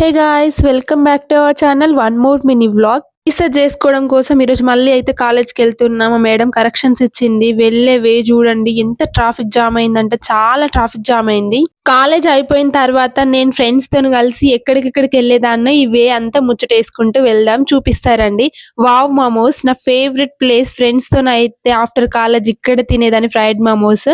Hey guys! Welcome back to our channel one more mini vlog. Research చేసుకోవడం కోసం ఈరోజు మళ్ళీ అయితే కాలేజ్‌కెళ్తున్నా. మా మేడం కరెక్షన్స్ ఇచ్చింది. వెళ్ళే వే చూడండి ఎంత ట్రాఫిక్ జామ్ అయిందంటే చాలా ట్రాఫిక్ జామ్ అయింది. కాలేజ్ అయిపోయిన తర్వాత నేను ఫ్రెండ్స్‌తోని కలిసి ఎక్కడికెళ్ళేదాన్నో ఈ వే అంతా ముచ్చటేసుకుంటూ వెళ్దాం చూపిస్తారండి. వావ్ మోమోస్ నా ఫేవరెట్ ప్లేస్ ఫ్రెండ్స్‌తోనైతే ఆఫ్టర్ కాలేజ్ ఇక్కడ తినేదాన్ని ఫ్రైడ్ మోమోస్.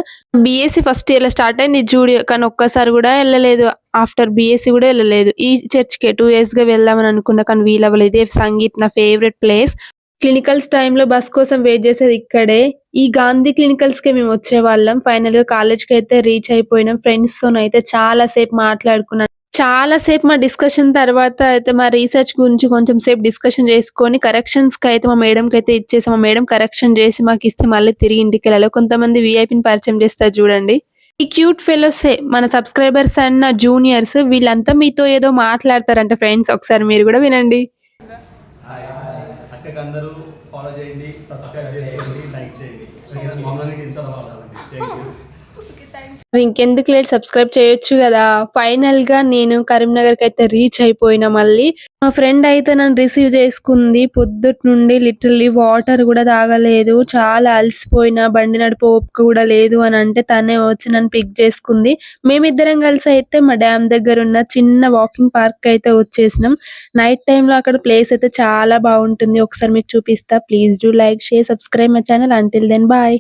బీఎస్సీ ఫస్ట్ ఇయర్‌లో స్టార్ట్ అయింది ఈ జూడియో. కానీ ఒక్కసారి గూడా ఎళ్ళలేదు. ఆఫ్టర్ బీఎస్సీ గూడా ఎళ్ళలేదు. ఈ చర్చ్‌కే 2 ఇయర్స్‌గా వెళ్దామని అనుకున్నా. కానీ వీలవ్వలేదు. ఇదే సంగీత్ నా ఫేవరెట్ ప్లేస్. క్లినికల్స్ టైమ్‌లో బస్ కోసం వెయిట్ చేసేది ఇక్కడే. ఈ గాంధీ క్లినికల్స్‌కే మేము వచ్చేవాళ్ళం. ఫైనల్‌గా కాలేజ్‌కైతే రీచ్ అయిపోయినాం. ఫ్రెండ్స్‌తోనైతే చాలా సేపు మాట్లాడుకున్నాను. చాలా సేపు మా డిస్కషన్ తర్వాత అయితే మా రీసెర్చ్ గురించి కొంచెం సేపు డిస్కషన్ చేసుకొని కరెక్షన్స్‌కైతే మా మేడంకైతే ఇచ్చేసాం. మా మేడం కరెక్షన్ చేసి మాకిస్తే మళ్ళీ తిరిగి ఇంటికెళ్ళాలి. కొంతమంది వీఐపీని పరిచయం చేస్తారు చూడండి. ఈ క్యూట్ ఫెలోసే మన సబ్స్క్రైబర్స్ అండ్ నా జూనియర్స్ వీళ్ళంతా మీతో ఏదో మాట్లాడతారంట ఫ్రెండ్స్. ఒకసారి మీరు కూడా వినండి. హాయ్ అక్కకందరూ ఫాలో చేయండి, సబ్స్క్రైబ్ చేసుకోండి, లైక్ చేయండి. మమ్మల్ని ఇన్స్టాలో ఫాలో అవ్వండి. Thank you. ఇంకెందుకు లేట్ సబ్స్క్రైబ్ చేయొచ్చు కదా. ఫైనల్ గా నేను కరీంనగర్ కి అయితే రీచ్ అయిపోయినా. మళ్ళీ మా ఫ్రెండ్ అయితే నన్ను రిసీవ్ చేసుకుంది. పొద్దుటి నుండి లిటరల్లీ వాటర్ కూడా తాగలేదు, చాలా అలసిపోయినా, బండి నడిపే ఓపిక కూడా లేదు అని అంటే తనే వచ్చి నన్ను పిక్ చేసుకుంది. మేమిద్దరం కలిసి అయితే మా డ్యామ్ దగ్గర ఉన్న చిన్న వాకింగ్ పార్క్ అయితే వచ్చేసినాం. నైట్ టైంలో అక్కడ ప్లేస్ అయితే చాలా బాగుంటుంది. ఒకసారి మీకు చూపిస్తా. Please do like, share, subscribe my channel. Until then bye.